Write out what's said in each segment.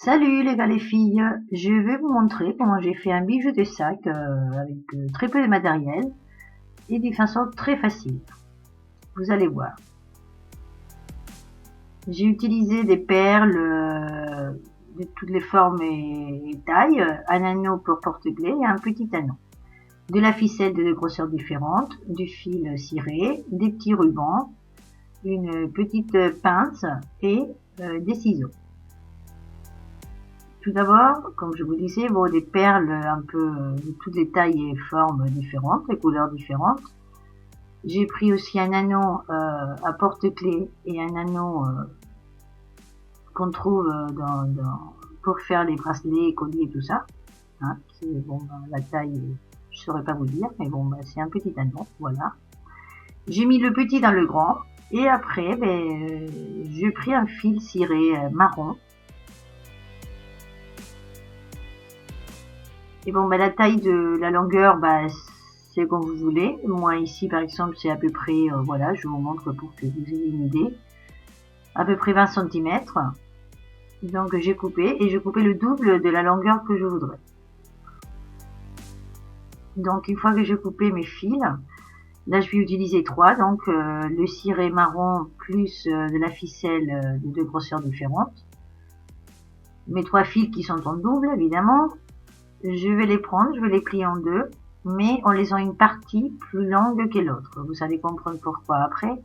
Salut les gars, les filles, je vais vous montrer comment j'ai fait un bijou de sac avec très peu de matériel et de façon très facile. Vous allez voir. J'ai utilisé des perles de toutes les formes et tailles, un anneau pour porte-clés et un petit anneau. De la ficelle de grosseurs différentes, du fil ciré, des petits rubans, une petite pince et des ciseaux. Tout d'abord, comme je vous disais, des perles un peu de toutes les tailles et formes différentes, les couleurs différentes. J'ai pris aussi un anneau à porte-clés et un anneau qu'on trouve pour faire les bracelets, colliers et tout ça. Hein, la taille, je saurais pas vous dire, mais c'est un petit anneau, voilà. J'ai mis le petit dans le grand et après, j'ai pris un fil ciré marron. Et la taille de la longueur, c'est comme vous voulez. Moi ici par exemple c'est à peu près, voilà, je vous montre pour que vous ayez une idée, à peu près 20 cm. Donc j'ai coupé et j'ai coupé le double de la longueur que je voudrais. Donc une fois que j'ai coupé mes fils, là je vais utiliser 3, donc le ciré marron plus de la ficelle de 2 grosseurs différentes. Mes 3 fils qui sont en double évidemment. Je vais les prendre, je vais les plier en deux, mais en laissant une partie plus longue que l'autre. Vous allez comprendre pourquoi après.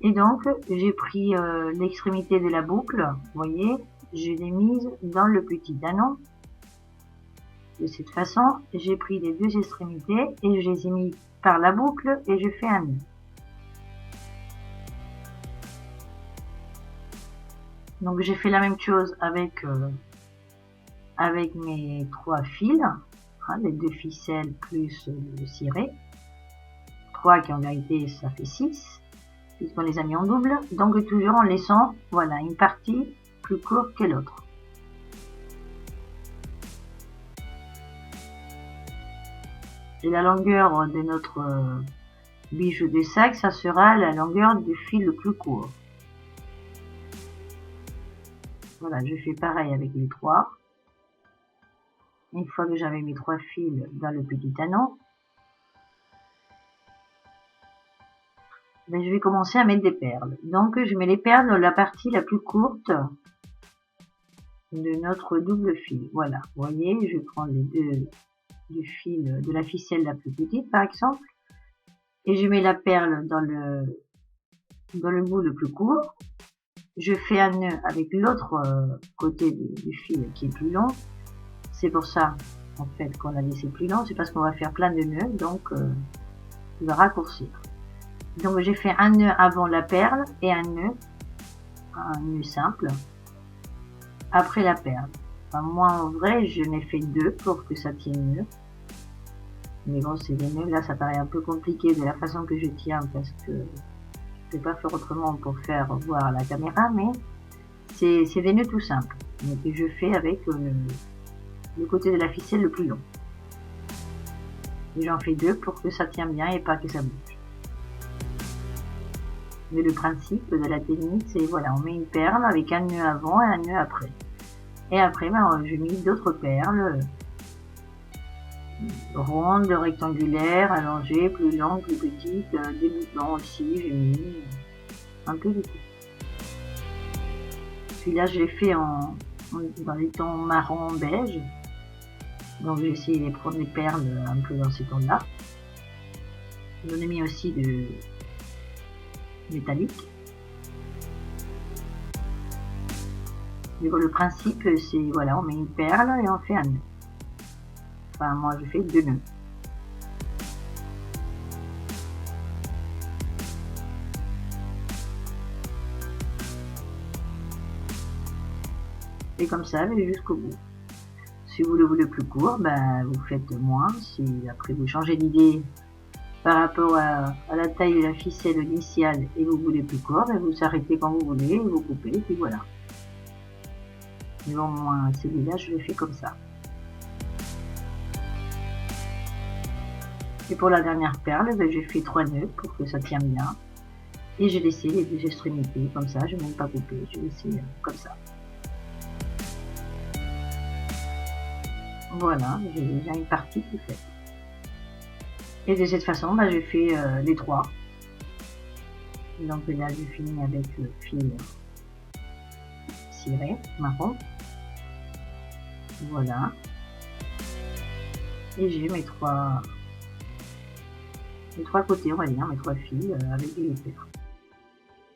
Et donc, j'ai pris l'extrémité de la boucle, vous voyez, je l'ai mise dans le petit anneau. De cette façon, j'ai pris les deux extrémités et je les ai mis par la boucle et je fais un nœud. Donc, j'ai fait la même chose avec mes 3 fils, hein, les 2 ficelles plus le ciré. 3 qui en vérité ça fait 6, puisqu'on les a mis en double. Donc toujours en laissant, voilà, une partie plus courte que l'autre. Et la longueur de notre bijou de sac, ça sera la longueur du fil le plus court. Voilà, je fais pareil avec les 3. Une fois que j'avais mes 3 fils dans le petit anneau, je vais commencer à mettre des perles. Donc je mets les perles dans la partie la plus courte de notre double fil. Voilà, vous voyez, je prends les deux du fil de la ficelle la plus petite par exemple, et je mets la perle dans le bout le plus court. Je fais un nœud avec l'autre côté du fil qui est plus long. C'est pour ça, en fait, qu'on a laissé plus long. C'est parce qu'on va faire plein de nœuds, donc il va raccourcir. Donc j'ai fait un nœud avant la perle et un nœud simple après la perle. Enfin, moi, en vrai, je n'ai fait 2 pour que ça tienne mieux. Mais bon, c'est des nœuds. Là, ça paraît un peu compliqué de la façon que je tiens parce que je ne peux pas faire autrement pour faire voir la caméra, mais c'est des nœuds tout simples. Mais que je fais avec le côté de la ficelle le plus long. Et j'en fais 2 pour que ça tienne bien et pas que ça bouge. Mais le principe de la technique, c'est voilà, on met une perle avec un nœud avant et un nœud après. Et après, je mets d'autres perles rondes, rectangulaires, allongées, plus longues, plus petites, des boutons aussi, j'ai mis un peu de tout. Celui-là, je l'ai fait dans les tons marron beige. Donc j'ai essayé de prendre des perles un peu dans ces tons-là. J'en ai mis aussi de métallique. Mais le principe c'est voilà, on met une perle et on fait un nœud. Enfin moi je fais 2 nœuds. Et comme ça, jusqu'au bout. Si vous le voulez plus court, vous faites moins. Si après vous changez d'idée par rapport à la taille de la ficelle initiale et vous voulez plus court, vous arrêtez quand vous voulez, vous coupez et puis voilà. Mais bon, moi celui-là je le fais comme ça. Et pour la dernière perle, j'ai fait 3 nœuds pour que ça tienne bien. Et j'ai laissé les 2 extrémités comme ça, je n'ai même pas coupé, j'ai laissé comme ça. Voilà, j'ai déjà une partie qui fait. Et de cette façon, bah, je fais les 3. Donc là, je finis avec le fil ciré marron. Voilà. Et j'ai mes trois côtés, on va dire, mes 3 fils avec des paires.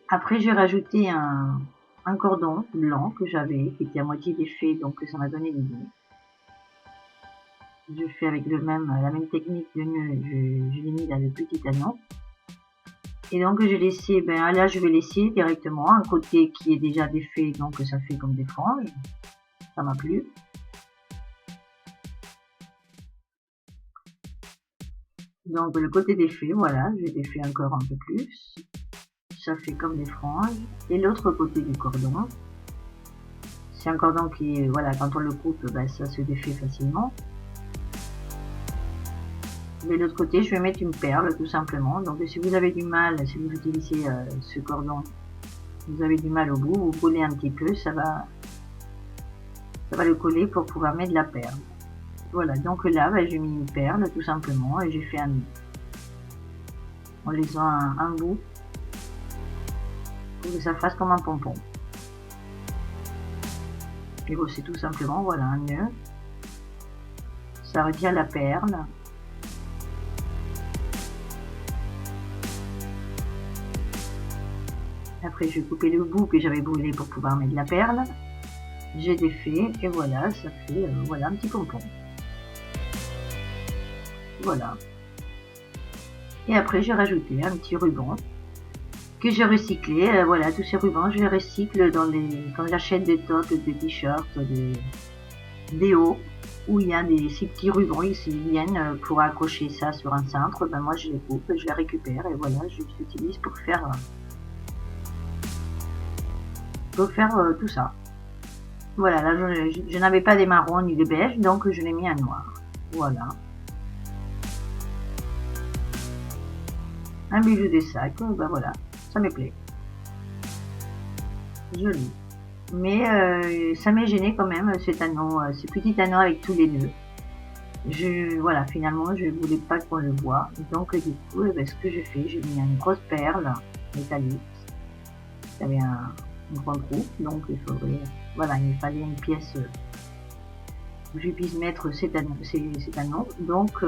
Après, j'ai rajouté un cordon blanc que j'avais, qui était à moitié défait, donc ça m'a donné l'idée. Je fais avec la même technique de nœud, je l'ai mis dans le petit anneau. Et donc j'ai laissé, là je vais laisser directement un côté qui est déjà défait, donc ça fait comme des franges. Ça m'a plu. Donc le côté défait, voilà, je défais encore un peu plus. Ça fait comme des franges. Et l'autre côté du cordon, c'est un cordon qui, voilà, quand on le coupe, ça se défait facilement. De l'autre côté, je vais mettre une perle tout simplement. Donc si vous avez du mal, si vous utilisez ce cordon, vous avez du mal au bout, vous collez un petit peu, ça va le coller pour pouvoir mettre de la perle. Voilà, donc là, j'ai mis une perle tout simplement et j'ai fait un nœud en laissant un bout pour que ça fasse comme un pompon. Et bon, c'est tout simplement, voilà, un nœud. Ça retient la perle. Après, je vais couper le bout que j'avais brûlé pour pouvoir mettre de la perle. J'ai défait et voilà, ça fait voilà un petit pompon. Voilà. Et après, j'ai rajouté un petit ruban que j'ai recyclé. Voilà, tous ces rubans, je les recycle quand j'achète des tops, des t-shirts, des hauts, où il y a ces petits rubans, ils viennent pour accrocher ça sur un cintre. Moi, je les coupe, je les récupère et voilà, je les utilise pour faire tout ça. Voilà, là je n'avais pas des marrons ni des beiges, donc je l'ai mis en noir. Voilà. Un bijou de sac, voilà, ça me plaît. Joli. Mais ça m'est gêné quand même, cet anneau, ce petit anneau avec tous les nœuds. Voilà, finalement, je ne voulais pas qu'on le voie. Donc du coup, ce que je fais, j'ai mis une grosse perle métallique. Il y avait un grand trou, donc il faudrait, voilà, il fallait une pièce où je puisse mettre cet anneau. Donc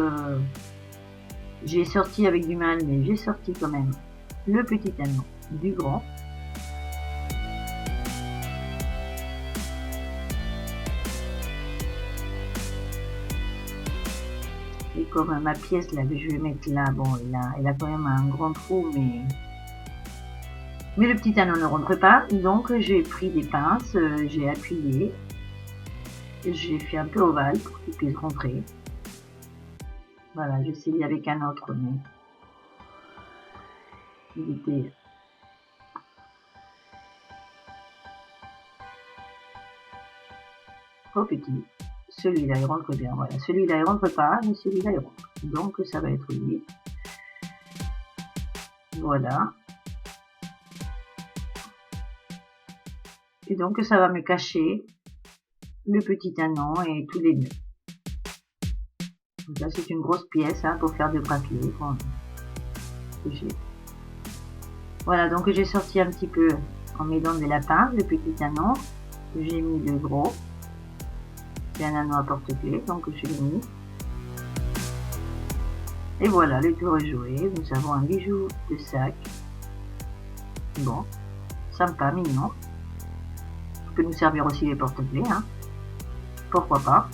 j'ai sorti avec du mal, mais j'ai sorti quand même le petit anneau du grand. Et comme ma pièce là que je vais mettre là, bon, elle a quand même un grand trou, mais le petit anneau ne rentre pas, donc j'ai pris des pinces, j'ai appuyé, j'ai fait un peu ovale pour qu'il puisse rentrer. Voilà, j'ai essayé avec un autre, mais il était trop petit. Celui-là, il rentre bien, voilà. Celui-là, il rentre pas, mais celui-là, il rentre. Donc, ça va être lui. Voilà. Et donc, ça va me cacher le petit anneau et tous les nœuds. Donc là, c'est une grosse pièce pour faire de bracelet. Voilà, donc j'ai sorti un petit peu en mettant des lapins, le petit anneau. J'ai mis le gros. C'est un anneau à porte-clés, donc je l'ai mis. Et voilà, le tour est joué. Nous avons un bijou de sac. Bon, sympa, mignon. Peut nous servir aussi les porte-clés, pourquoi pas.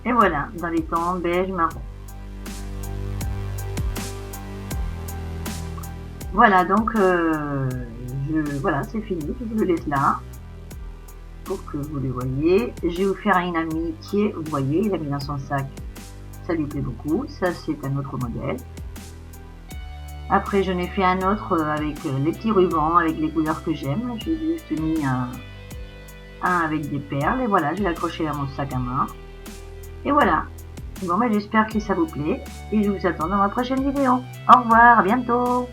Et voilà, dans les tons beige marron. Voilà, donc voilà, c'est fini. Je vous le laisse là pour que vous le voyez. Je vais vous faire une amitié. Vous voyez, il a mis dans son sac. Ça lui plaît beaucoup. Ça, c'est un autre modèle. Après, j'en ai fait un autre avec les petits rubans, avec les couleurs que j'aime. J'ai juste mis un avec des perles. Et voilà, je l'ai accroché à mon sac à main. Et voilà. Bon, j'espère que ça vous plaît. Et je vous attends dans ma prochaine vidéo. Au revoir, à bientôt.